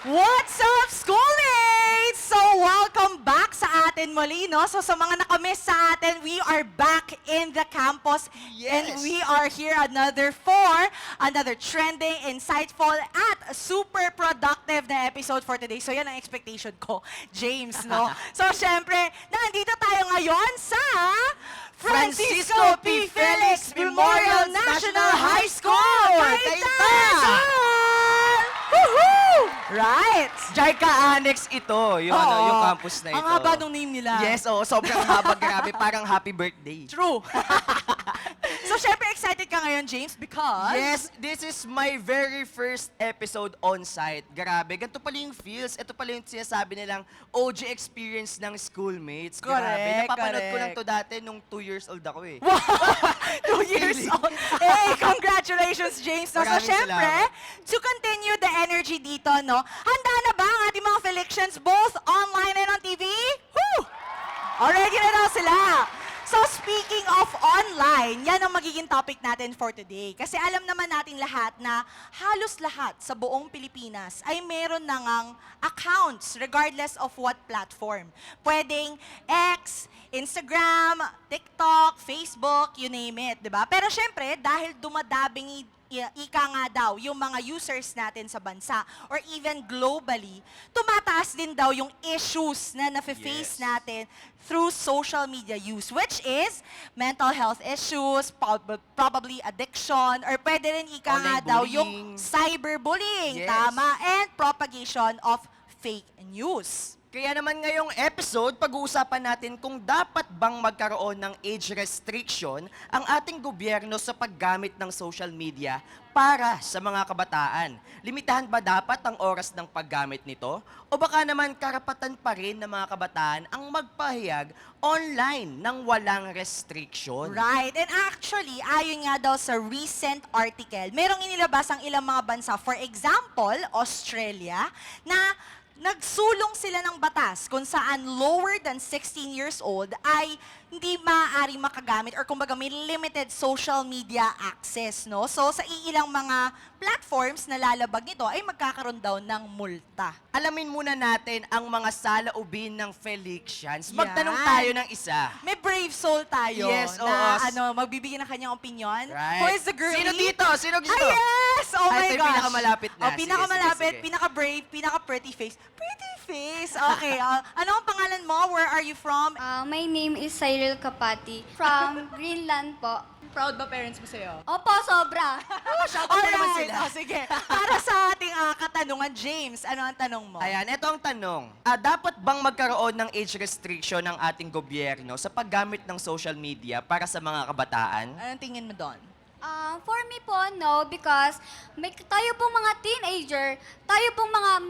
What's up, schoolmates? So, welcome back sa atin muli, no? So, sa mga nakamiss sa atin, we are back in the campus. Yes. And we are here another trending, insightful, at super productive na episode for today. So, yan ang expectation ko, James, no? So, syempre, nandito tayo ngayon sa Francisco P. Felix Memorial National High School! Kainta! Woohoo! Right! JICA Annex ito, yung, yung campus na ito. Ang haba nung name nila. Yes, sobrang haba, grabe, parang happy birthday. True. So, syempre excited ka ngayon, James, because... Yes, this is my very first episode on-site. Grabe, ganito pala yung feels. Ito pala yung sinasabi nilang OG experience ng schoolmates. Grabe, Correct, napapanood ko lang correct. to dati nung 2 years old ako eh. 2 years old. Hey, congratulations, James. No? So, Maraming syempre, salamat. to continue the energy dito, no? Handa na ba ang ating mga Felicians both online and on TV? Woo! Already na daw sila. So, speaking of online, yan ang magiging topic natin for today. Kasi alam naman natin lahat na halos lahat sa buong Pilipinas ay meron na ngang accounts regardless of what platform. Pwedeng X, Instagram, TikTok, Facebook, you name it, di ba? Pero syempre, dahil dumadabing ika nga daw yung mga users natin sa bansa or even globally, tumataas din daw yung issues na nafe-face Yes. natin through social media use, which is mental health issues, probably addiction, or pwede rin ika nga Online daw bullying. yung cyberbullying, Yes. tama, and propagation of fake news. Kaya naman ngayong episode, pag-uusapan natin kung dapat bang magkaroon ng age restriction ang ating gobyerno sa paggamit ng social media para sa mga kabataan. Limitahan ba dapat ang oras ng paggamit nito? O baka naman karapatan pa rin ng mga kabataan ang magpahayag online ng walang restriction? Right. And actually, ayon nga daw sa recent article, merong inilabas ang ilang mga bansa. For example, Australia, na nagsulong sila ng batas kung saan lower than 16 years old ay hindi maaaring makagamit or kumbaga may limited social media access, no? So sa iilang mga platforms na lalabag nito ay magkakaroon daw ng multa. Alamin muna natin ang mga saloobin ng Felicians. Magtanong Yan. tayo ng isa. May brave soul tayo Yes, na oo. magbibigay ng kanyang opinion. Right. Who is the girlie? Sino dito? Sino gusto? Ah, yes! Oh my Ay, ito yung gosh. pinakamalapit na. Oh, Sige, pinakamalapit, sige, sige. pinaka-brave, pinaka-pretty face. Pretty face. Okay. Ano ang pangalan mo? Where are you from? My name is Cyril Kapati from Greenland po. Proud ba parents mo sa'yo? Opo, sobra. Shout out mo naman sila. Oh, sige. Para sa ating katanungan, James, ano ang tanong mo? Ayan, ito ang tanong. Dapat bang magkaroon ng age restriction ng ating gobyerno sa paggamit ng social media para sa mga kabataan? Anong tingin mo doon? For me po, no, because tayo pong mga teenager, tayo pong mga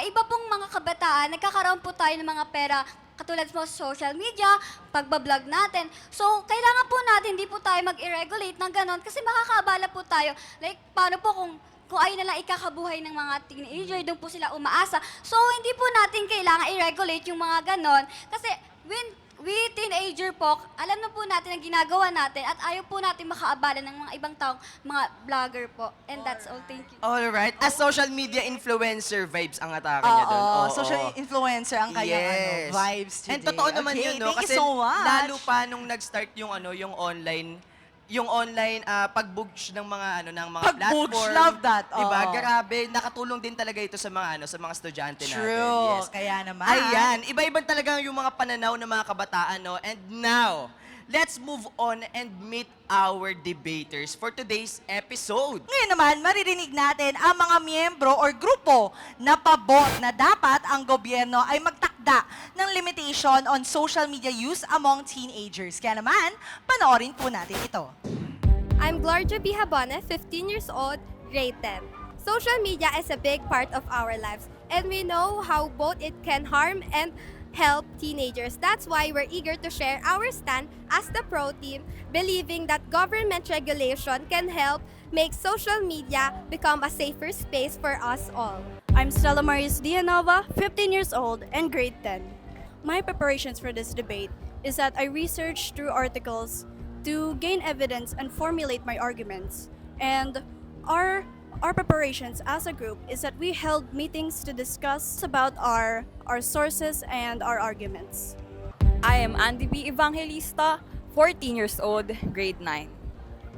iba pong mga kabataan, nagkakaroon po tayo ng mga pera katulad mo sa social media, pagbablog natin. So, kailangan po natin, hindi po tayo mag-irregulate ng ganon kasi makakaabala po tayo. Like, paano po kung ayun na lang ikakabuhay ng mga teenager, doon po sila umaasa. So, hindi po natin kailangan i-regulate yung mga ganon. Kasi, when we teenager po, alam na po natin ang ginagawa natin at ayaw po natin makaabala ng mga ibang taong mga vlogger po. And that's all. Thank you. Alright, as social media influencer vibes ang atake niya doon. Oo, Oo, social influencer ang kanyang Yes. vibes today. And totoo naman Okay, yun, no? thank Kasi you so much. lalo pa nung nag-start yung online pag-books ng mga ng mga Pag-books, platform. love that. Diba? Oo. Grabe, nakatulong din talaga ito sa mga sa mga estudyante natin. True. Yes. Kaya naman. Ayan, iba-iba talaga yung mga pananaw ng mga kabataan, no? And now, let's move on and meet our debaters for today's episode. Ngayon naman, maririnig natin ang mga miyembro or grupo na pabor na dapat ang gobyerno ay magtakda ng limitation on social media use among teenagers. Kaya naman, panoorin po natin ito. I'm Gloria B. Habana, 15 years old, grade 10. Social media is a big part of our lives, and we know how both it can harm and help teenagers. That's why we're eager to share our stand as the pro team, believing that government regulation can help make social media become a safer space for us all. I'm Stella Maris Dianova, 15 years old and grade 10. My preparations for this debate is that I researched through articles to gain evidence and formulate my arguments. And our Our preparations as a group is that we held meetings to discuss about our sources and our arguments. I am Andy B. Evangelista, 14 years old, grade 9.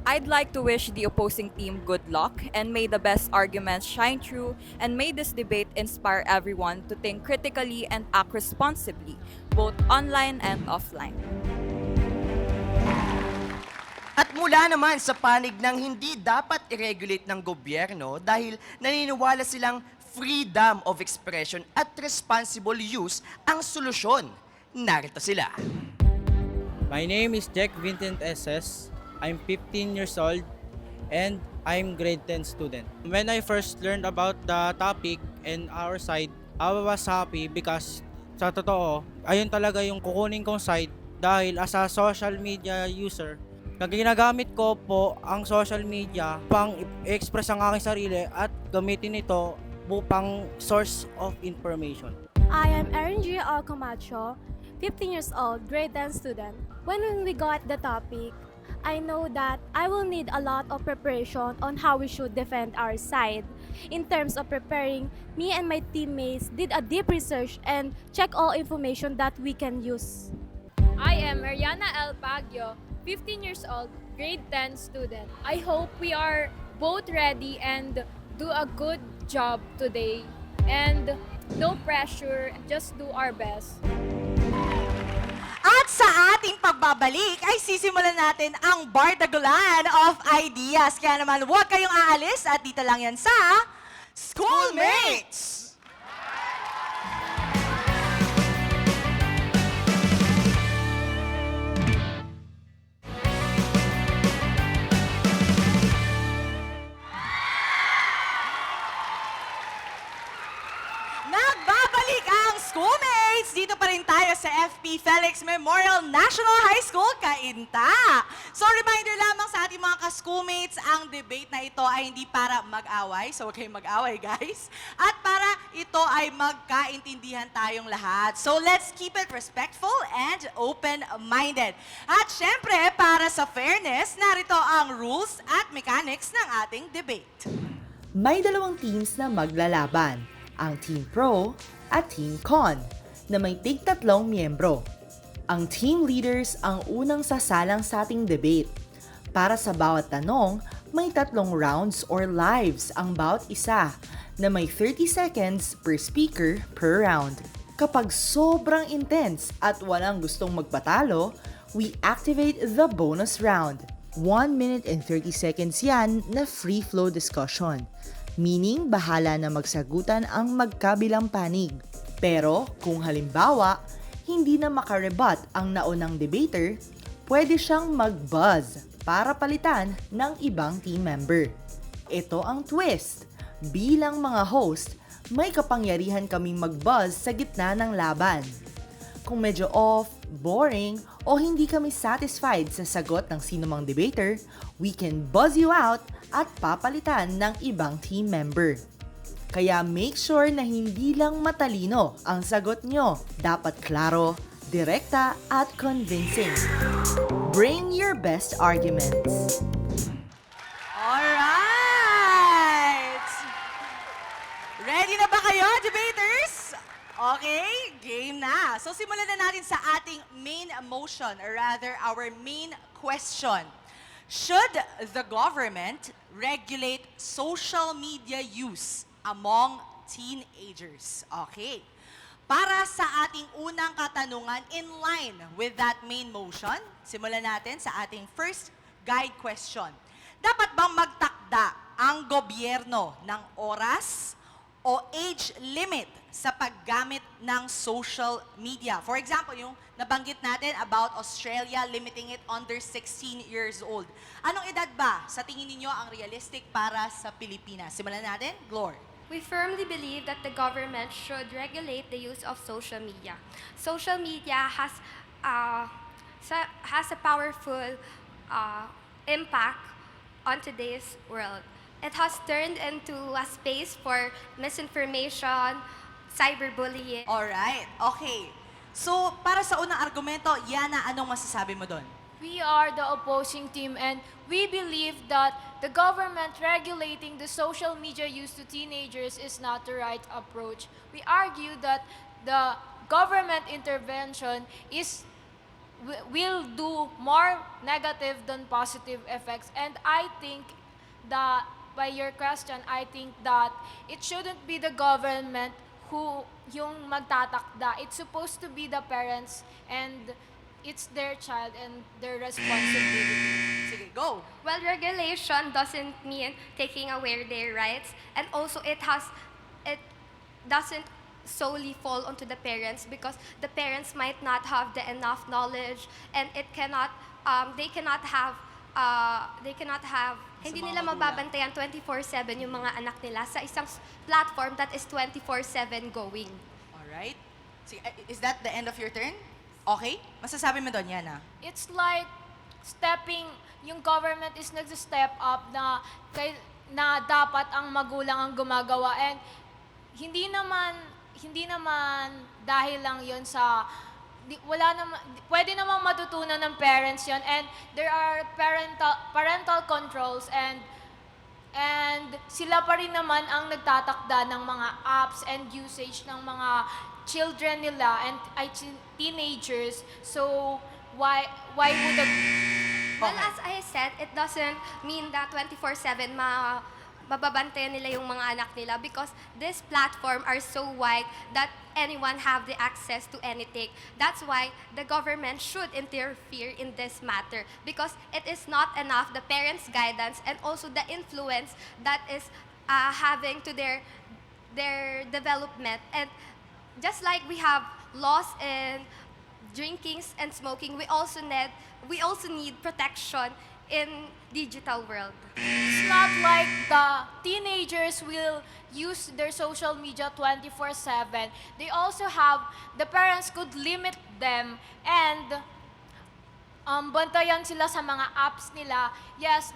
I'd like to wish the opposing team good luck and may the best arguments shine through and may this debate inspire everyone to think critically and act responsibly, both online and offline. At mula naman sa panig ng hindi dapat i-regulate ng gobyerno dahil naniniwala silang freedom of expression at responsible use ang solusyon. Narito sila. My name is Jack Vincent SS. I'm 15 years old and I'm grade 10 student. When I first learned about the topic and our side, I was happy because sa totoo, ayun talaga yung kukunin kong side dahil as a social media user, ginagamit ko po ang social media pang express ang aking sarili at gamitin ito upang source of information. I am Erin G. Camacho, 15 years old, grade 10 student. When we got the topic, I know that I will need a lot of preparation on how we should defend our side. In terms of preparing, me and my teammates did a deep research and check all information that we can use. I am Mariana L. Baguio, 15 years old, grade 10 student. I hope we are both ready and do a good job today. And no pressure, just do our best. At sa ating pagbabalik ay sisimulan natin ang Bardagulan of Ideas. Kaya naman huwag kayong aalis at dito lang yan sa Schoolmates! Nagbabalik ang Schoolmates! Dito pa rin tayo sa FP Felix Memorial National High School, Cainta. So reminder lamang sa ating mga ka-schoolmates, ang debate na ito ay hindi para mag-away. So huwag kayong mag-away, guys. At para ito ay magkaintindihan tayong lahat. So let's keep it respectful and open-minded. At syempre, para sa fairness, narito ang rules at mechanics ng ating debate. May dalawang teams na maglalaban, ang Team Pro at Team Con, na may tig-3 miyembro. Ang team leaders ang unang sasalang sa ating debate. Para sa bawat tanong, may 3 rounds or lives ang bawat isa, na may 30 seconds per speaker per round. Kapag sobrang intense at walang gustong magpatalo, we activate the bonus round. 1 minute and 30 seconds yan na free flow discussion. Meaning, bahala na magsagutan ang magkabilang panig. Pero, kung halimbawa, hindi na makarebat ang naunang debater, pwede siyang mag-buzz para palitan ng ibang team member. Ito ang twist. Bilang mga host, may kapangyarihan kaming mag-buzz sa gitna ng laban. Kung medyo off, boring, o hindi kami satisfied sa sagot ng sinumang debater, we can buzz you out at papalitan ng ibang team member. Kaya make sure na hindi lang matalino ang sagot nyo. Dapat klaro, direkta at convincing. Bring your best arguments. Alright! Ready na ba kayo, debaters? Okay, game na. So simulan na natin sa ating main motion, or rather our main question. Should the government regulate social media use among teenagers? Okay. Para sa ating unang katanungan, in line with that main motion, simulan natin sa ating first guide question. Dapat bang magtakda ang gobyerno ng oras o age limit sa paggamit ng social media? For example, yung nabanggit natin about Australia limiting it under 16 years old. Anong edad ba sa tingin ninyo ang realistic para sa Pilipinas? Simulan natin, Glor. We firmly believe that the government should regulate the use of social media. Social media has a powerful impact on today's world. It has turned into a space for misinformation, cyberbullying. Alright, okay. So, para sa unang argumento, Yana, anong masasabi mo doon? we are the opposing team, and we believe that the government regulating the social media use to teenagers is not the right approach. We argue that the government intervention will do more negative than positive effects. And I think that, by your question, I think that it shouldn't be the government who yung magtatakda. It's supposed to be the parents, and it's their child and their responsibility. Sige, go. Well, regulation doesn't mean taking away their rights, and also it doesn't solely fall onto the parents, because the parents might not have the enough knowledge, and they cannot have hindi mga nila magulang. mababantayan 24/7 yung mga anak nila sa isang platform that is 24/7 going. Alright. Sige, is that the end of your turn? Okay? Masasabi mo doon, Yana? It's like yung government is nag-step up na dapat ang magulang ang gumagawa, and hindi naman dahil lang yon sa pwede namang matutunan ng parents yon, and there are parental controls, and sila pa rin naman ang nagtatakda ng mga apps and usage ng mga children nila and teenagers. So why would the Well, as I said, it doesn't mean that 24/7 mababantayan nila yung mga anak nila, because this platform are so wide that anyone have the access to anything. That's why the government should interfere in this matter, because it is not enough the parents' guidance and also the influence that is having to their development. And just like we have laws in drinking and smoking, we also need protection in digital world. It's not like the teenagers will use their social media 24/7. They also the parents could limit them and bantayan sila sa mga apps nila. Yes,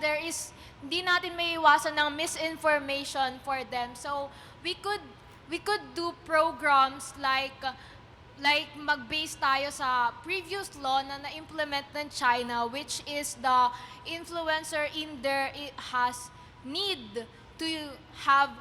hindi natin may iwasan ng misinformation for them. So we could do programs like mag-base tayo sa previous law na na-implement ng China, which is the influencer in there has need to have.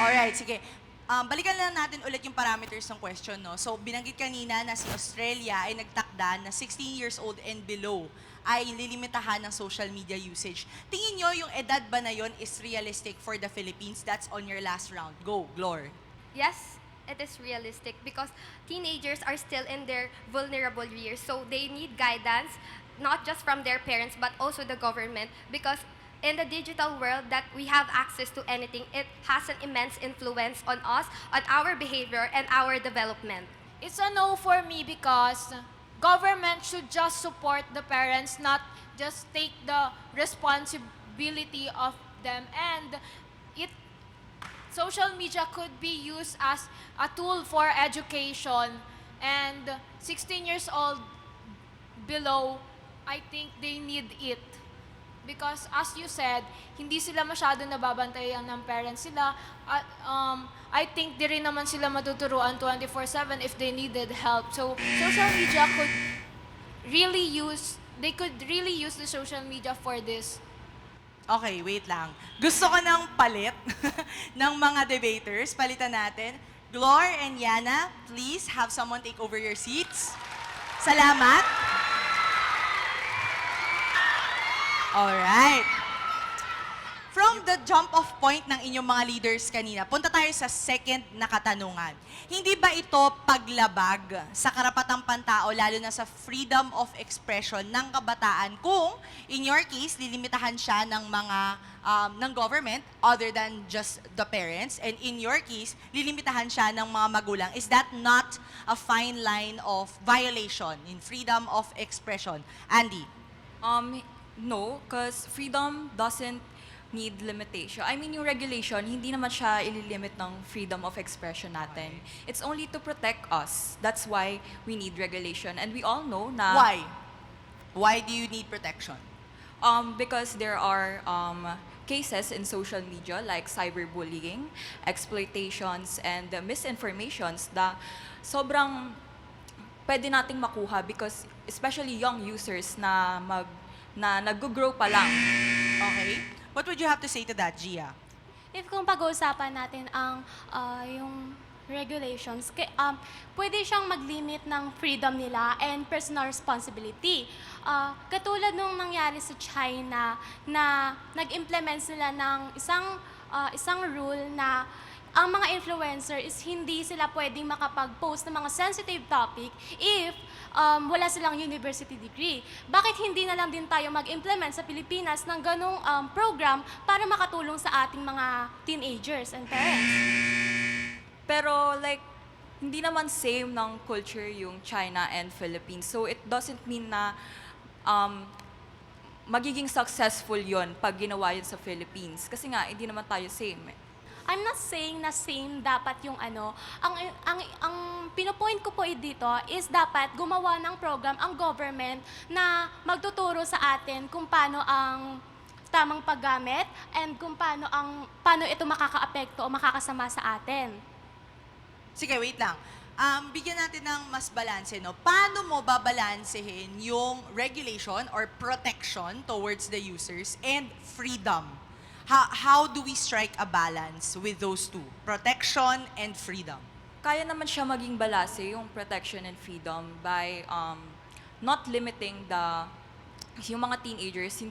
Alright, sige. Balikan lang natin ulit yung parameters ng question, no? So, binanggit kanina na si Australia ay nagtakda na 16 years old and below ay lilimitahan ng social media usage. Tingin nyo yung edad ba na yon is realistic for the Philippines? That's on your last round. Go, Glor. Yes, it is realistic, because teenagers are still in their vulnerable years, so they need guidance, not just from their parents but also the government, because in the digital world that we have access to anything, it has an immense influence on us, on our behavior and our development. It's a no for me, because government should just support the parents, not just take the responsibility of them. And social media could be used as a tool for education, and 16 years old below, I think they need it. Because as you said, hindi sila masyado nababantayan ng parents sila. I think di rin naman sila matuturuan 24/7 if they needed help. So social media they could really use the social media for this. Okay, wait lang. Gusto ko ng palit ng mga debaters. Palitan natin. Glor and Yana, please have someone take over your seats. Salamat. Alright. From the jump-off point ng inyong mga leaders kanina, punta tayo sa second na katanungan. Hindi ba ito paglabag sa karapatang pantao, lalo na sa freedom of expression ng kabataan kung, in your case, lilimitahan siya ng ng government other than just the parents, and in your case, lilimitahan siya ng mga magulang? Is that not a fine line of violation in freedom of expression? Andy? No, because freedom doesn't need limitation. I mean, yung regulation, hindi naman siya ililimit ng freedom of expression natin. It's only to protect us. That's why we need regulation. And we all know na... Why? Why do you need protection? Because there are cases in social media like cyberbullying, exploitations, and misinformations na sobrang pwede nating makuha because especially young users na nag-grow pa lang. Okay? What would you have to say to that, Gia? If kung pag-uusapan natin ang yung regulations, pwede siyang mag-limit ng freedom nila and personal responsibility. Katulad nung nangyari sa China na nag-implement sila ng isang rule na ang mga influencer is hindi sila pwedeng makapag-post ng mga sensitive topic if wala silang university degree. Bakit hindi na lang din tayo mag-implement sa Pilipinas ng ganong program para makatulong sa ating mga teenagers and parents? Pero like, hindi naman same ng culture yung China and Philippines. So it doesn't mean na magiging successful yon pag ginawa yun sa Philippines. Kasi nga, hindi naman tayo same. I'm not saying na same dapat yung ano. Ang pinopoint ko po dito is dapat gumawa ng program ang government na magtuturo sa atin kung paano ang tamang paggamit and kung paano ito makakaapekto o makakasama sa atin. Sige, wait lang. Bigyan natin ng mas balanse, no? Paano mo babalansehin yung regulation or protection towards the users and freedom? How do we strike a balance with those two? Protection and freedom. Kaya naman siya maging balase, yung protection and freedom, by not limiting yung mga teenagers,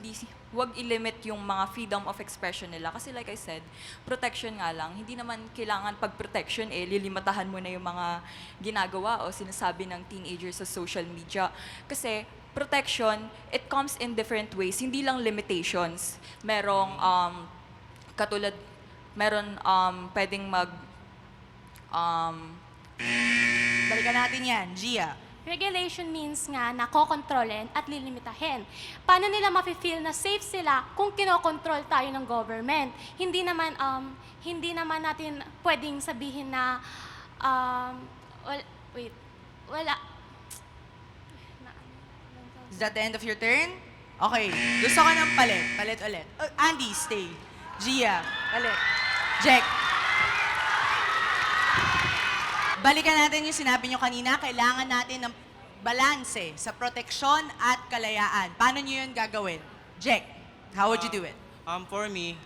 wag i-limit yung mga freedom of expression nila. Kasi like I said, protection nga lang. Hindi naman kailangan pag protection, lilimatahan mo na yung mga ginagawa o sinasabi ng teenagers sa social media. Kasi protection, it comes in different ways. Hindi lang limitations. Merong, pwedeng Balikan natin yan, Gia. Regulation means nga na kokontrolin at lilimitahin. Paano nila mafe-feel na safe sila kung kinokontrol tayo ng government? Hindi naman natin pwedeng sabihin na wala. Is that the end of your turn? Okay. Gusto ko ng palit. Palit ulit. Andy, stay. Gia, palit. Jack. Balikan natin yung sinabi nyo kanina. Kailangan natin ng balanse sa proteksyon at kalayaan. Paano nyo yun gagawin? Jack, how would you do it? For me,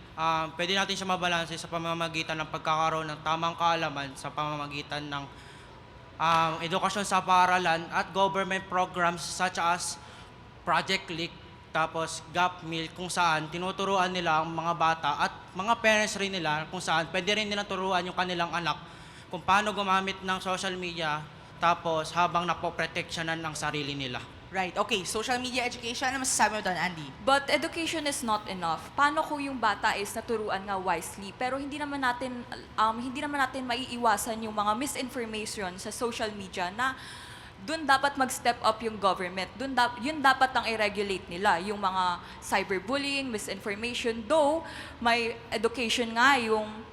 pwede natin siya mabalanse sa pamamagitan ng pagkakaroon ng tamang kaalaman sa pamamagitan ng edukasyon sa paaralan at government programs such as Project Leak, tapos Gap Meal, kung saan tinuturuan nila ang mga bata at mga parents rin nila kung saan pwede rin nilang turuan yung kanilang anak kung paano gumamit ng social media tapos habang napoproteksyonan ang sarili nila. Right, okay. Social media education, ano masasabi mo doon, Andy? But education is not enough. Paano kung yung bata is naturuan nga wisely, pero hindi naman natin maiiwasan yung mga misinformation sa social media na doon dapat mag-step up yung government. Yun dapat ang i-regulate nila, yung mga cyberbullying, misinformation. Though, may education nga,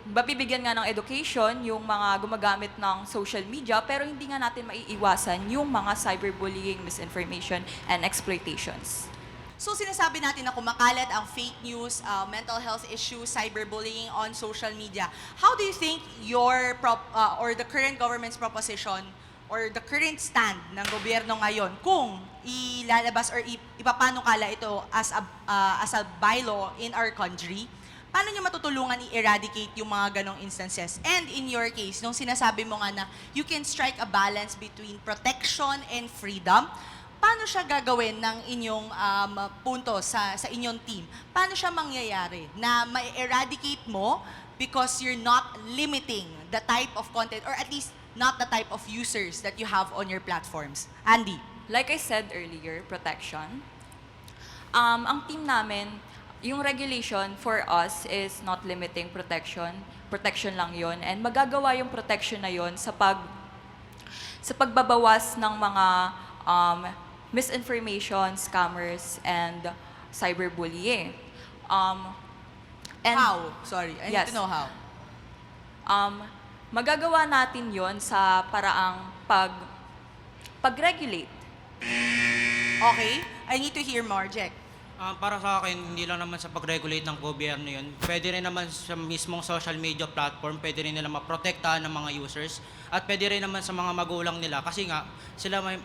mabibigyan nga ng education yung mga gumagamit ng social media, pero hindi nga natin maiiwasan yung mga cyberbullying, misinformation, and exploitations. So sinasabi natin na kumakalat ang fake news, mental health issues, cyberbullying on social media. How do you think your or the current government's proposition or the current stand ng gobyerno ngayon kung ilalabas or ipapanukala ito as a bylaw in our country, paano nyo matutulungan i-eradicate yung mga ganong instances? And in your case, nung sinasabi mo nga na you can strike a balance between protection and freedom, paano siya gagawin ng inyong punto sa inyong team? Paano siya mangyayari na ma-eradicate mo because you're not limiting the type of content or at least not the type of users that you have on your platforms? Andy? Like I said earlier, protection. Ang team namin, yung regulation for us is not limiting protection. Protection lang yon. And magagawa yung protection na yon sa pagbabawas ng mga misinformation, scammers, and cyberbullying. And How? Sorry, I need to know how. Magagawa natin yon sa paraang pag-regulate. Okay? I need to hear more, Jack. Para sa akin, hindi lang naman sa pag-regulate ng gobyerno yun. Pwede rin naman sa mismong social media platform, pwede rin nila maprotektahan ng mga users. At pwede rin naman sa mga magulang nila. Kasi nga, sila may,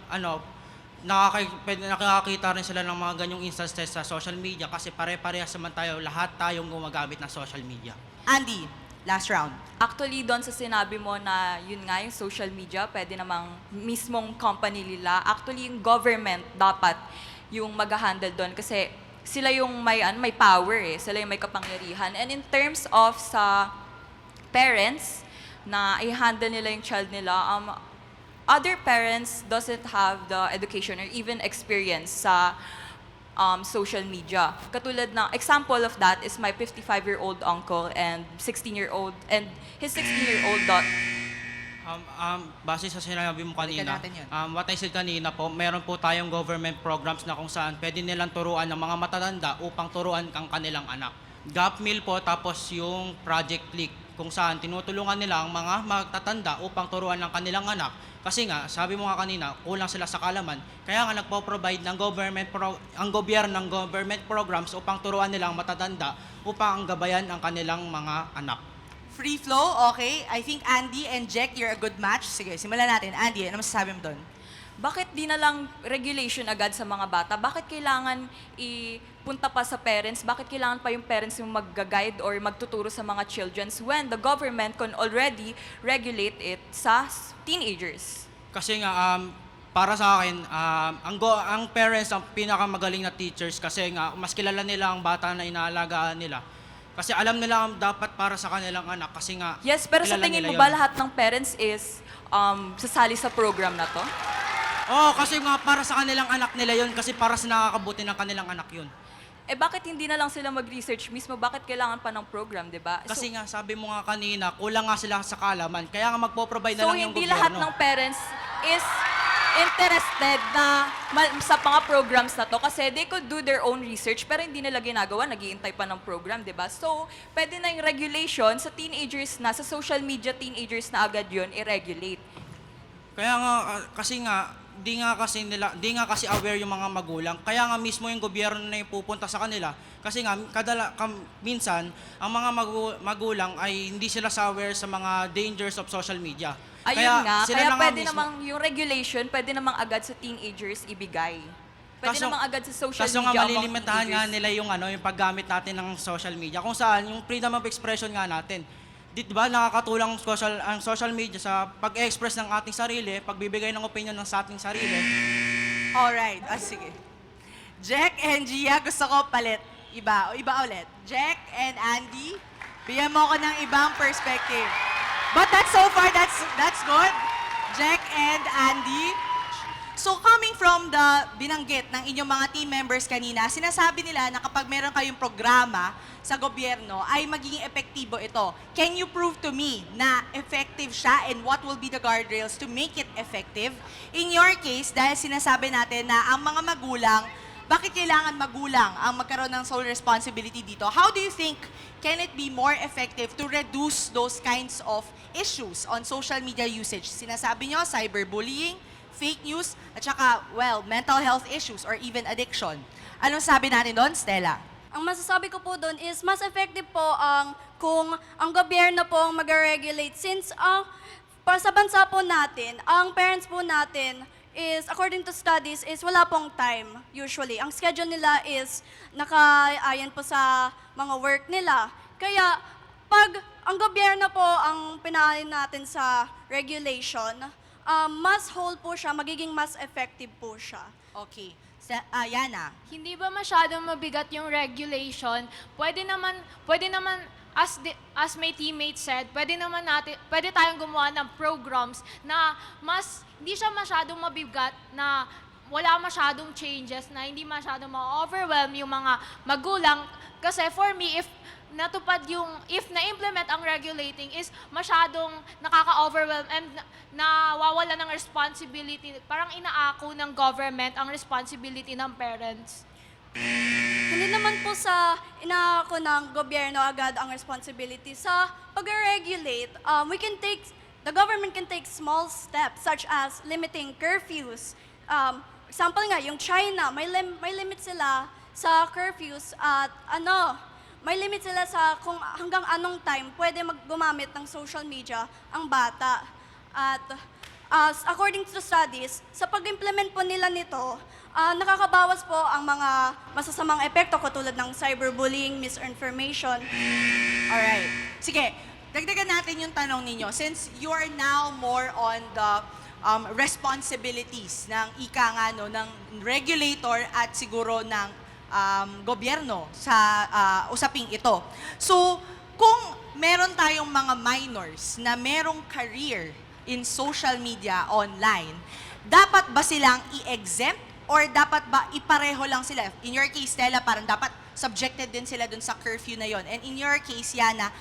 nakakakita rin sila ng mga ganyong instances sa social media kasi pare-parehas naman tayo, lahat tayong gumagamit ng social media. Andy, last round. Actually, doon sa sinabi mo na yun nga, yung social media, pwede namang mismong company nila. Actually, yung government dapat yung mag-handle doon kasi sila yung may power eh. Sila yung may kapangyarihan. And in terms of sa parents na i-handle nila yung child nila, other parents doesn't have the education or even experience sa social media. Katulad na example of that is my 55-year-old uncle and 16-year-old and his 16-year-old daughter. Base sa sinabi mo kanina, natin yun. what I said kanina po, meron po tayong government programs na kung saan pwede nilang turuan ng mga matatanda upang turuan ang kanilang anak. Gap meal po, tapos yung Project Click, kung saan tinutulungan nila ang mga matatanda upang turuan ng kanilang anak. Kasi nga, sabi mo nga kanina, kulang sila sa kaalaman. Kaya nga nagpo-provide ng ang gobyerno ng government programs upang turuan nila ang matatanda upang ang gabayan ang kanilang mga anak. Free flow, okay. I think Andy and Jack, you're a good match. Sige, simulan natin. Andy, ano masasabi mo doon? Bakit di na lang regulation agad sa mga bata? Bakit kailangan ipunta pa sa parents? Bakit kailangan pa yung parents yung mag-guide or magtuturo sa mga children when the government can already regulate it sa teenagers? Kasi nga, para sa akin, ang parents ang pinakamagaling na teachers kasi nga, mas kilala nila ang bata na inaalagaan nila. Kasi alam nila ang dapat para sa kanilang anak kasi nga, Yes, pero sa kilala tingin nila mo ba yun. lahat ng parents is sasali sa program na to? Oo, kasi nga para sa kanilang anak nila yun kasi para sa nakakabuti ng kanilang anak yun. Eh bakit hindi na lang sila mag-research mismo? Bakit kailangan pa ng program, di ba? Kasi nga, sabi mo nga kanina, kulang nga sila sa kaalaman. Kaya nga magpo-provide na So lang yung hindi gobyerno. lahat ng parents is interested na sa mga programs na to kasi they could do their own research pero hindi nila ginagawa, nag-iintay pa ng program, di ba? So, pwede na yung regulation sa teenagers na, sa social media teenagers na agad yun, i-regulate. Kaya nga, di nga kasi aware yung mga magulang. Kaya nga mismo yung gobyerno na yung pupunta sa kanila. Kasi nga, minsan, ang mga magulang ay hindi sila aware sa mga dangers of social media. Ayun nga, sila kaya na nga pwede mismo- namang yung regulation, pwede namang agad sa teenagers ibigay. Pwede namang agad sa social Kaso media nga among malilimitahan nga teenagers. nila yung paggamit natin ng social media. Kung saan, yung freedom of expression nga natin. Di ba nakakatulong ang social media sa pag-express ng ating sarili, pagbibigay ng opinion ng sa ating sarili. Alright, sige. Jack and Gia, gusto ko palit. Iba ulit. Jack and Andy, bigyan mo ko ng ibang perspective. But so far, that's good. Jack and Andy. So coming from the binanggit ng inyong mga team members kanina, sinasabi nila na kapag meron kayong programa sa gobyerno, ay magiging epektibo ito. Can you prove to me na effective siya and what will be the guardrails to make it effective? In your case, dahil sinasabi natin na ang mga magulang, bakit kailangan magulang ang magkaroon ng sole responsibility dito? How do you think can it be more effective to reduce those kinds of issues on social media usage? Sinasabi nyo, cyberbullying, fake news, at saka, mental health issues or even addiction. Anong sabi natin doon, Stella? Ang masasabi ko po doon is mas effective po kung ang gobyerno po ang mag-regulate since para sa bansa po natin, ang parents po natin is, according to studies, is wala pong time usually. Ang schedule nila is nakaayan po sa mga work nila. Kaya pag ang gobyerno po ang pinahalin natin sa regulation, mas whole po siya, magiging mas effective po siya. Okay. Yana? Hindi ba masyadong mabigat yung regulation? Pwede naman as my teammate said, pwede tayong gumawa ng programs na hindi siya masyadong mabigat, na wala masyadong changes, na hindi masyadong ma-overwhelm yung mga magulang. Kasi for me, if na-implement ang regulating is masyadong nakaka-overwhelm and nawawala ng responsibility. Parang inaako ng government ang responsibility ng parents. Hindi naman po sa inaako ng gobyerno agad ang responsibility. Sa pag-regulate, the government can take small steps such as limiting curfews. Example nga, yung China, may limit sila sa curfews at may limit sila sa kung hanggang anong time pwede gumamit ng social media ang bata. At according to studies, sa pag-implement po nila nito, nakakabawas po ang mga masasamang epekto katulad ng cyberbullying, misinformation. Alright. Sige, dagdagan natin yung tanong ninyo. Since you are now more on the responsibilities ng ng regulator at siguro ng gobyerno sa usaping ito. So, kung meron tayong mga minors na merong career in social media online, dapat ba silang i-exempt or dapat ba ipareho lang sila? In your case, Stella, parang dapat subjected din sila dun sa curfew na yon. And in your case, Yana,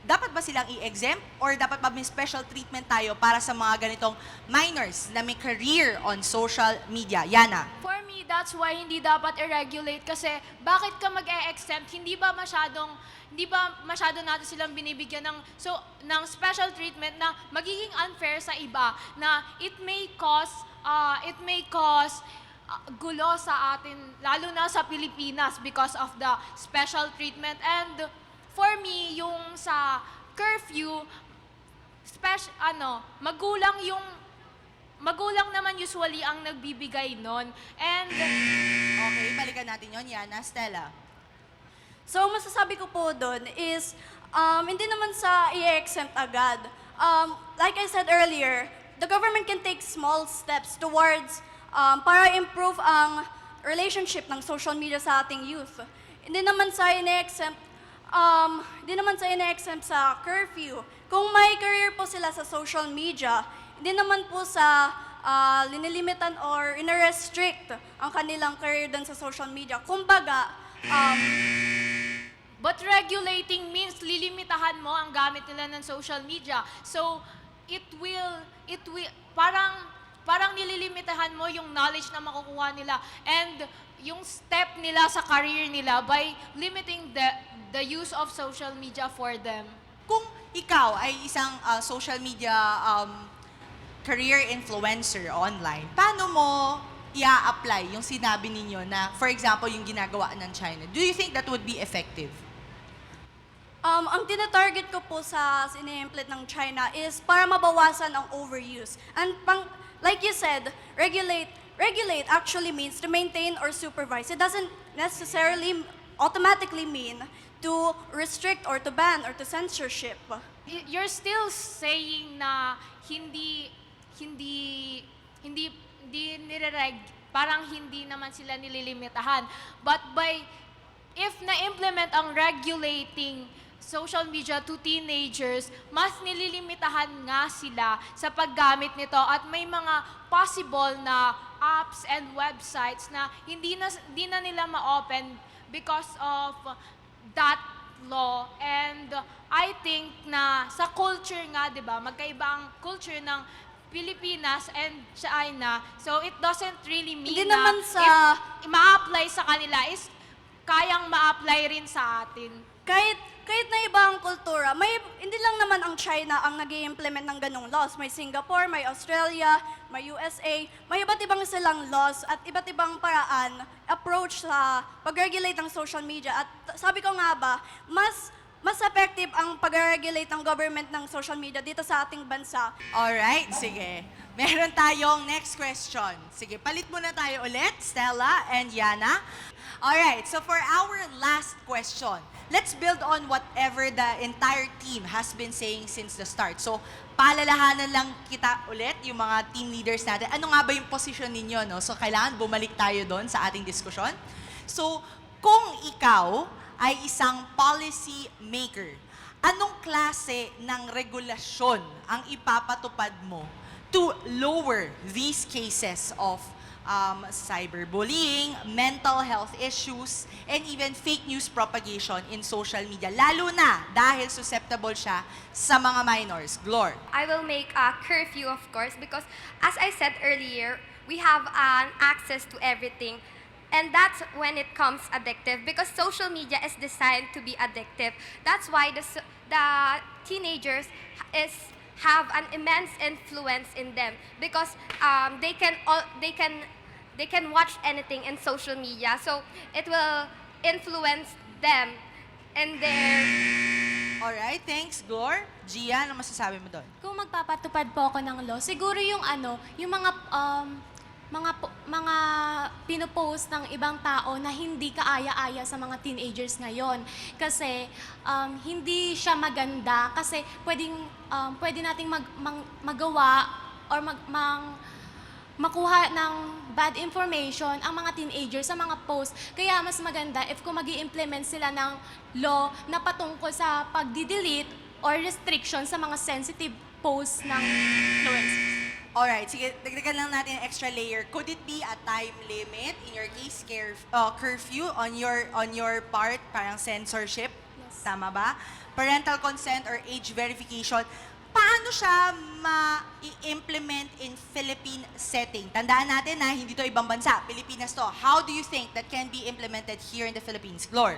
dapat ba silang i-exempt or dapat ba may special treatment tayo para sa mga ganitong minors na may career on social media? Yana? For me, that's why hindi dapat i-regulate kasi bakit ka mag-e-exempt? Hindi ba masyado natin silang binibigyan ng special treatment na magiging unfair sa iba na it may cause gulo sa atin, lalo na sa Pilipinas because of the special treatment. And for me, yung sa curfew, magulang naman usually ang nagbibigay nun. And Okay, balikan natin yon, Yana. Stella? So, masasabi ko po doon is, hindi naman sa i-exempt agad. Like I said earlier, the government can take small steps towards para improve ang relationship ng social media sa ating youth. Hindi naman sa ine-exempt sa curfew. Kung may career po sila sa social media, hindi naman po sa linilimitan or ina-restrict ang kanilang career dun sa social media. Kumbaga, but regulating means lilimitahan mo ang gamit nila ng social media. So, parang nililimitahan mo yung knowledge na makukuha nila and yung step nila sa career nila by limiting the use of social media for them. Kung ikaw ay isang social media career influencer online, paano mo i-apply yung sinabi ninyo na, for example, yung ginagawa ng China? Do you think that would be effective? Ang tinatarget ko po sa sine-implement ng China is para mabawasan ang overuse. And like you said, regulate actually means to maintain or supervise. It doesn't necessarily automatically mean to restrict or to ban or to censorship. You're still saying na hindi parang hindi naman sila nililimitahan. But if na-implement ang regulating social media to teenagers, mas nililimitahan nga sila sa paggamit nito at may mga possible na apps and websites na hindi na nila ma-open because of that law. And I think na sa culture nga, 'di ba? Magkaiba ang culture ng Pilipinas and China. So it doesn't really mean Hindi na naman sa- if ma-apply sa kanila is kayang ma-apply rin sa atin. Kahit na iba ang kultura, hindi lang naman ang China ang nag-i-implement ng ganong laws. May Singapore, may Australia, may USA, may iba't ibang silang laws at iba't ibang paraan, approach sa pag-regulate ng social media. At sabi ko nga ba, mas effective ang pag-regulate ng government ng social media dito sa ating bansa. Alright, sige. Meron tayong next question. Sige, palit muna tayo ulit, Stella and Yana. Alright, so for our last question, let's build on whatever the entire team has been saying since the start. So, palalahanan lang kita ulit, yung mga team leaders natin. Ano nga ba yung position ninyo, no? So, kailangan bumalik tayo doon sa ating diskusyon. So, kung ikaw ay isang policy maker, anong klase ng regulasyon ang ipapatupad mo to lower these cases of cyberbullying, mental health issues, and even fake news propagation in social media, lalo na dahil susceptible siya sa mga minors? Glor. I will make a curfew, of course, because as I said earlier, we have an access to everything. And that's when it comes addictive, because social media is designed to be addictive. That's why the teenagers have an immense influence in them, because they can they can watch anything in social media. So it will influence them and their... Alright, thanks, Glor. Gia, ano masasabi mo doon? Kung magpapatupad po ako ng law, siguro yung yung mga pinopost ng ibang tao na hindi kaaya-aya sa mga teenagers ngayon. Kasi hindi siya maganda kasi pwede nating magawa or makuha ng bad information ang mga teenagers sa mga post. Kaya mas maganda if kung mag-i-implement sila ng law na patungkol sa pagdi-delete or restriction sa mga sensitive posts ng influencers. Alright, sige, dagdagan lang natin ang extra layer. Could it be a time limit? In your case, curfew on your part, parang censorship? Yes. Tama ba? Parental consent or age verification. Paano siya ma-implement in Philippine setting? Tandaan natin na hindi to ibang bansa, Pilipinas to. How do you think that can be implemented here in the Philippines? Glor?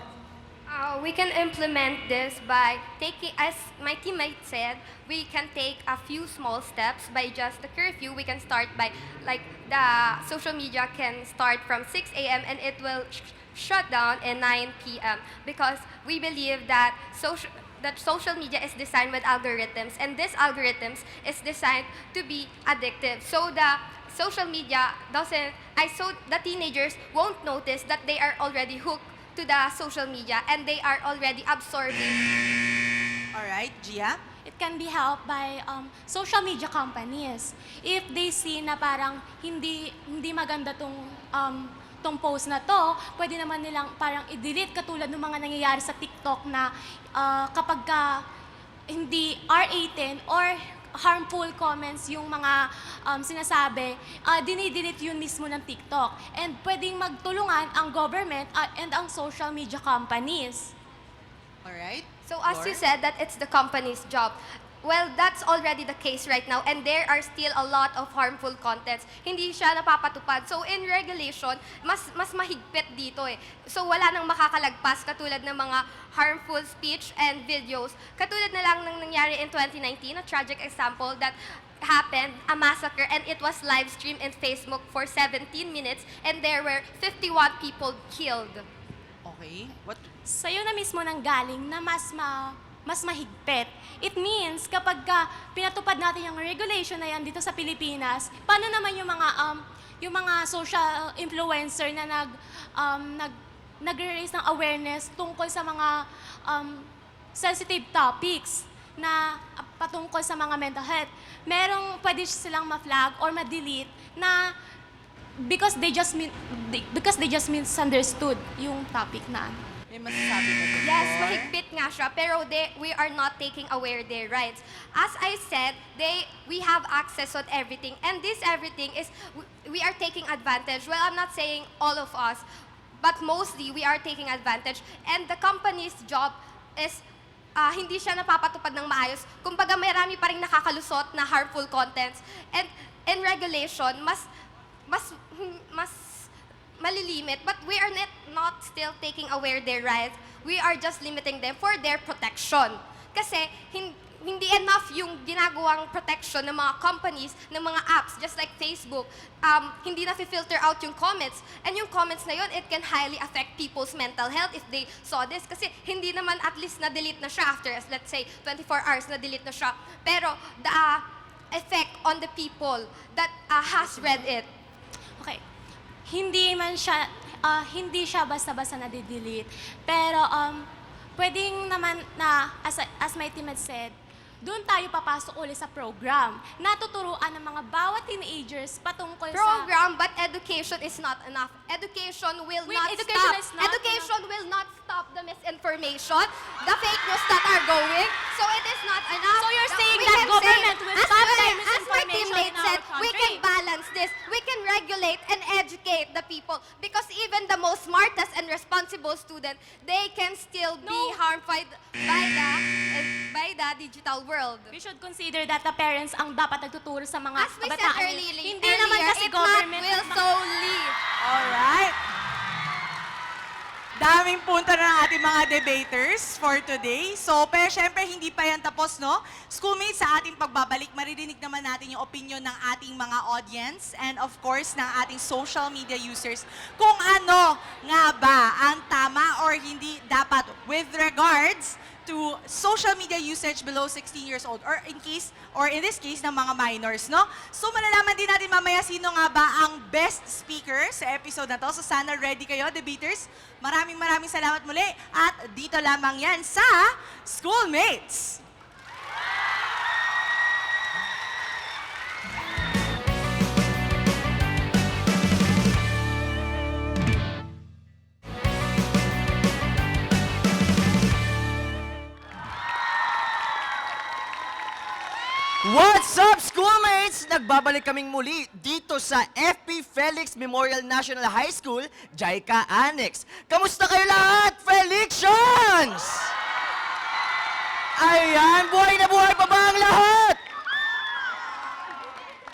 We can implement this by taking, as my teammate said, we can take a few small steps by just the curfew. We can start by, like, the social media can start from 6 a.m. and it will shut down at 9 p.m. because we believe that social media is designed with algorithms, and this algorithms is designed to be addictive. So the social media so the teenagers won't notice that they are already hooked to the social media and they are already absorbing. Alright, Gia? It can be helped by social media companies. If they see na parang hindi maganda tong post na to, pwede naman nilang parang i-delete katulad ng mga nangyayari sa TikTok na kapag hindi R18 or harmful comments yung mga sinasabi, dinidelete yun mismo ng TikTok. And pwedeng magtulungan ang government and ang social media companies. Alright. So as you said that it's the company's job. Well, that's already the case right now, and there are still a lot of harmful contents. Hindi siya napapatupad. So in regulation, mas mahigpit dito eh. So wala nang makakalagpas katulad ng mga harmful speech and videos. Katulad na lang ng nangyari in 2019, a tragic example that happened, a massacre, and it was live streamed in Facebook for 17 minutes, and there were 51 people killed. Okay. What? Sa'yo na mismo nang galing na mas mahigpit. It means kapag pinatupad natin yung regulation na yan dito sa Pilipinas, paano naman yung mga social influencer na nag-raise ng awareness tungkol sa mga sensitive topics na patungkol sa mga mental health. Pwede silang ma-flag or ma-delete na because they just misunderstood yung topic na May masasabi ka doon, Yes, Glor? mahigpit nga siya, pero we are not taking aware their rights. As I said, we have access on everything, and this everything is, we are taking advantage. Well, I'm not saying all of us, but mostly we are taking advantage, and the company's job is hindi siya napapatupad ng maayos. Kumbaga, marami pa rin nakakalusot na harmful contents, and in regulation, mas malilimit, but we are not still taking aware their rights. We are just limiting them for their protection. Kasi hindi enough yung ginagawang protection ng mga companies, ng mga apps, just like Facebook. Hindi na-filter out yung comments. And yung comments na yun, it can highly affect people's mental health if they saw this. Kasi hindi naman at least na-delete na siya after, let's say, 24 hours na-delete na siya. Pero the effect on the people that has read it. Okay. Hindi siya basta-basta na-delete. Pero pwedeng naman na, as my teammate said, doon tayo papasok ulit sa program. Natuturuan ng mga bawat teenagers patungkol Program, but education is not enough. Education will Wait, not education stop. is not Education will not stop the misinformation, the fake news that are going. So it is not enough. So you're We saying can that government will stop the as my misinformation teammate in our said, we can country? balance this. We can regulate and educate the people, because even the most smartest and responsible student, they can still be harmed by the digital world. We should consider that the parents ang dapat nagtuturo sa mga As we said kabataan. earlier, Hindi naman kasi it's government. not will solely. Alright. Daming punta na ng ating mga debaters for today. So, pero syempre, hindi pa yan tapos, no? Schoolmates, sa ating pagbabalik, maririnig naman natin yung opinion ng ating mga audience and of course, ng ating social media users kung ano nga ba ang tama or hindi dapat with regards to social media usage below 16 years old or in this case ng mga minors, no? So malalaman din natin mamaya sino nga ba ang best speaker sa episode na to. So sana ready kayo, debaters. Maraming salamat muli at dito lamang yan sa Schoolmates. What's up, schoolmates? Nagbabalik kaming muli dito sa FP Felix Memorial National High School, JICA Annex. Kamusta kayo lahat, Felicians? Ayan, buhay na buhay pa ba ang lahat?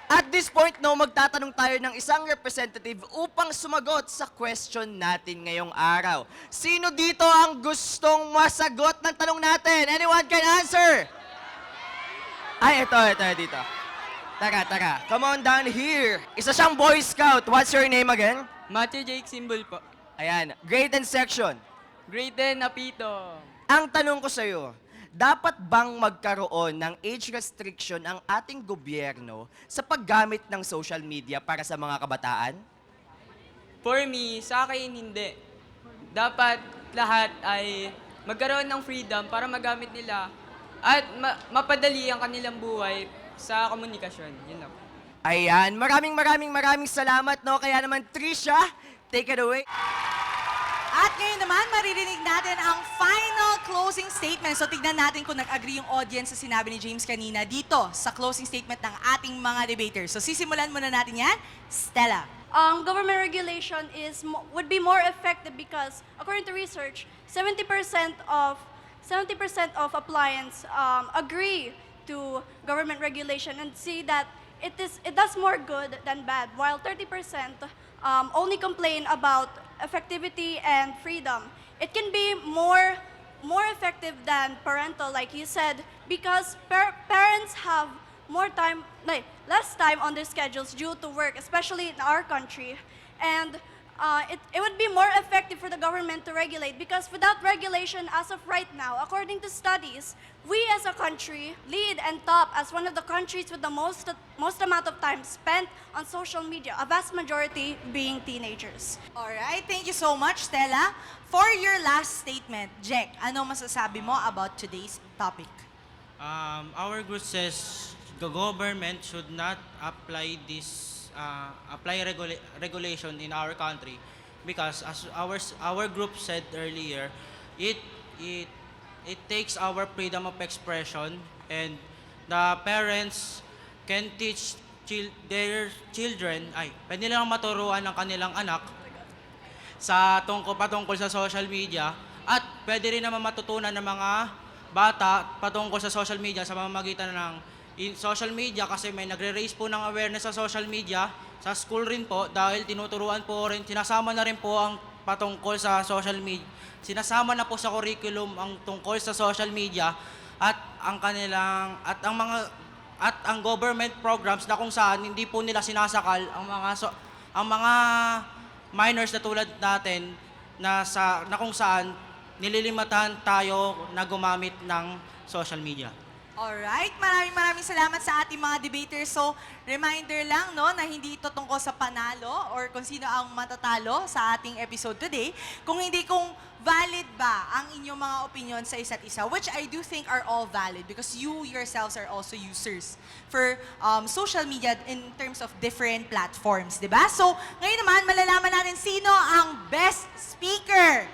At this point, no, magtatanong tayo ng isang representative upang sumagot sa question natin ngayong araw. Sino dito ang gustong masagot ng tanong natin? Anyone can answer? Ay, ito, dito. Taka. Come on down here. Isa siyang Boy Scout. What's your name again? Matthew Jake Symbol po. Ayan, grade and section. Grade 10, Napito. Ang tanong ko sa'yo, dapat bang magkaroon ng age restriction ang ating gobyerno sa paggamit ng social media para sa mga kabataan? For me, sa akin hindi. Dapat lahat ay magkaroon ng freedom para magamit nila at mapadali ang kanilang buhay sa komunikasyon. Yun lang. Ayan, maraming salamat, no? Kaya naman, Trisha, take it away. At ngayon naman, maririnig natin ang final closing statement. So tignan natin kung nag-agree yung audience sa sinabi ni James kanina dito sa closing statement ng ating mga debaters. So sisimulan muna natin yan. Stella. Government regulation would be more effective because, according to research, 70% of applicants agree to government regulation and see that it does more good than bad, while 30% only complain about effectivity and freedom. It can be more effective than parental, like you said, because parents have less time on their schedules due to work, especially in our country, and it would be more effective for the government to regulate, because without regulation as of right now, according to studies, we as a country lead and top as one of the countries with the most amount of time spent on social media, a vast majority being teenagers. Alright, thank you so much, Stella. For your last statement, Jack, ano masasabi mo about today's topic? Our group says the government should not apply regulation in our country because as our group said earlier, it takes our freedom of expression, and the parents can teach their children, pwede nilang maturuan ng kanilang anak patungkol sa social media, at pwede rin naman matutunan ng mga bata patungkol sa social media sa pamamagitan ng social media, kasi may nagre-raise po ng awareness sa social media, sa school rin po, dahil tinuturuan po rin, sinasama na rin po ang patungkol sa social media. Sinasama na po sa curriculum ang tungkol sa social media at ang government programs na kung saan hindi po nila sinasakal ang mga minors na tulad natin na kung saan nililimitahan tayo na gumamit ng social media. Alright, maraming salamat sa ating mga debaters. So, reminder lang, no, na hindi ito tungkol sa panalo or kung sino ang matatalo sa ating episode today, kung valid ba ang inyong mga opinion sa isa't isa, which I do think are all valid because you yourselves are also users for social media in terms of different platforms, di ba? So, ngayon naman, malalaman natin sino ang best speaker.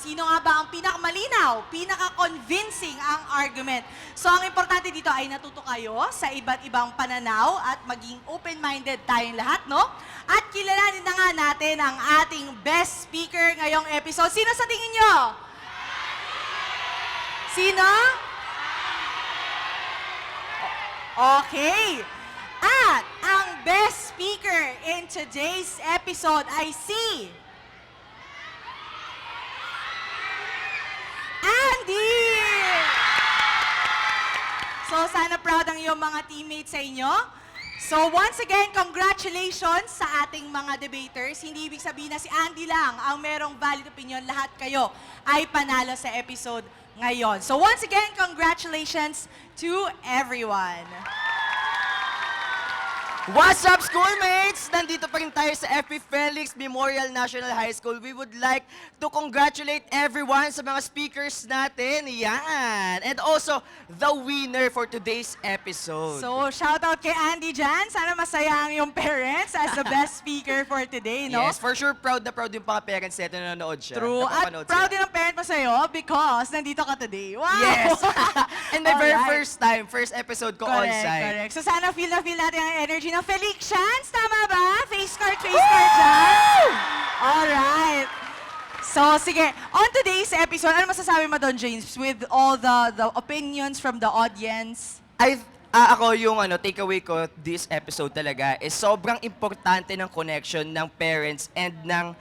Sino nga ba ang pinakamalinaw, pinaka-convincing ang argument? So, ang importante dito ay natuto kayo sa iba't ibang pananaw at maging open-minded tayong lahat, no? At kilalanin na nga natin ang ating best speaker ngayong episode. Sino sa tingin nyo? Sino? Okay. At ang best speaker in today's episode ay si So sana proud ang iyong mga teammates sa inyo. So once again, congratulations sa ating mga debaters. Hindi ibig sabihin na si Andy lang ang merong valid opinion. Lahat kayo ay panalo sa episode ngayon. So once again, congratulations to everyone. What's up, schoolmates? Nandito pa rin tayo sa FP Felix Memorial National High School. We would like to congratulate everyone sa mga speakers natin. Yan! And also, the winner for today's episode. So shout out kay Andy dyan. Sana masaya ang iyong parents as the best speaker for today, no? Yes, for sure, proud na proud yung mga parents nito na nanonood siya. True. At Napapanood proud sila. din ang parent mo sa'yo because nandito ka today. Wow! Yes! And the very Alright. first episode ko Correct, on-site. correct. So sana feel na feel natin ang energy ng Felicians. Tama ba? Face card dyan. Alright. So, sige. On today's episode, ano masasabi mo doon, James, with all the opinions from the audience? Ako yung takeaway ko this episode talaga is sobrang importante ng connection ng parents and ng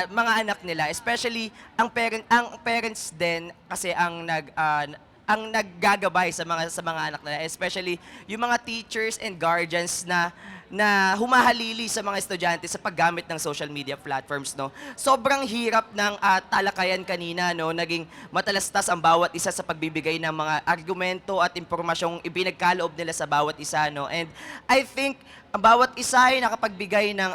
mga anak nila, especially ang parents din kasi ang naggagabay sa mga anak nila, especially yung mga teachers and guardians na humahalili sa mga estudyante sa paggamit ng social media platforms, no. Sobrang hirap ng talakayan kanina, no. Naging matalastas ang bawat isa sa pagbibigay ng mga argumento at impormasyong ibinagkaloob nila sa bawat isa, no. And I think ang bawat isa ay nakapagbigay ng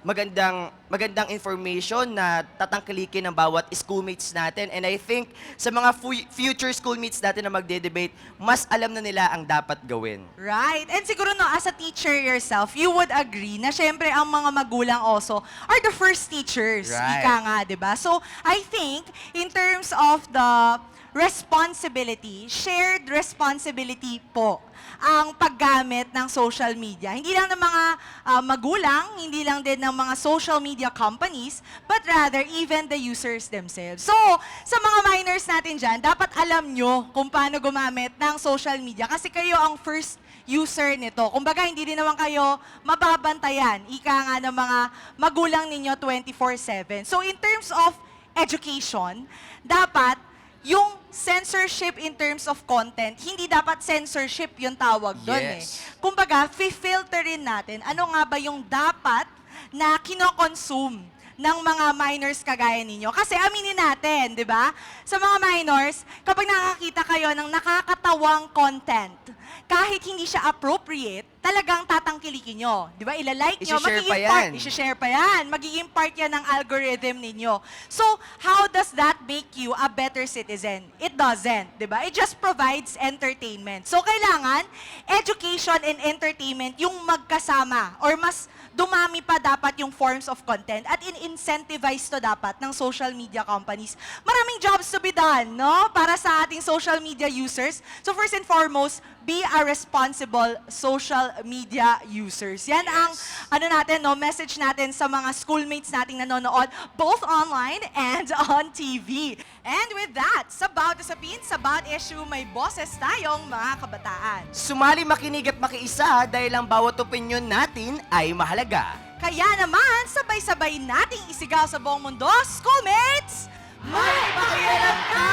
magandang information na tatangkilikin ng bawat schoolmates natin. And I think sa mga future schoolmates natin na magde-debate, mas alam na nila ang dapat gawin. Right. And siguro, no, as a teacher yourself, you would agree na syempre ang mga magulang also are the first teachers. Right. Ika nga, di ba? So, I think, in terms of the responsibility, shared responsibility po ang paggamit ng social media. Hindi lang ng mga magulang, hindi lang din ng mga social media companies, but rather even the users themselves. So, sa mga minors natin dyan, dapat alam nyo kung paano gumamit ng social media kasi kayo ang first user nito. Kumbaga, hindi rin naman kayo mababantayan. Ika nga ng mga magulang ninyo 24/7. So, in terms of education, dapat yung censorship in terms of content, hindi dapat censorship yung tawag doon Yes. Kumbaga, filterin natin ano nga ba yung dapat na kino-consume ng mga minors kagaya ninyo. Kasi aminin natin, di ba? Sa mga minors, kapag nakakita kayo ng nakakatawang content, kahit hindi siya appropriate, talagang tatangkilikin nyo. Di ba? Ilalike nyo, Isi-share pa part, yan. isi-share pa yan. Magiging part yan ng algorithm ninyo. So, how does that make you a better citizen? It doesn't, di ba? It just provides entertainment. So, kailangan education and entertainment yung magkasama or mas dumami pa dapat yung forms of content at in-incentivize to dapat ng social media companies. Maraming jobs to be done, no? Para sa ating social media users. So first and foremost, be a responsible social media users. Yan ang message natin sa mga schoolmates nating nanonood both online and on TV. And with that, sa Bawat Usapin, sa Bawat Issue, may boses tayong mga kabataan. Sumali, makinig at makiisa dahil ang bawat opinion natin ay mahalaga. Kaya naman, sabay-sabay nating isigaw sa buong mundo, schoolmates! May pakialam ka!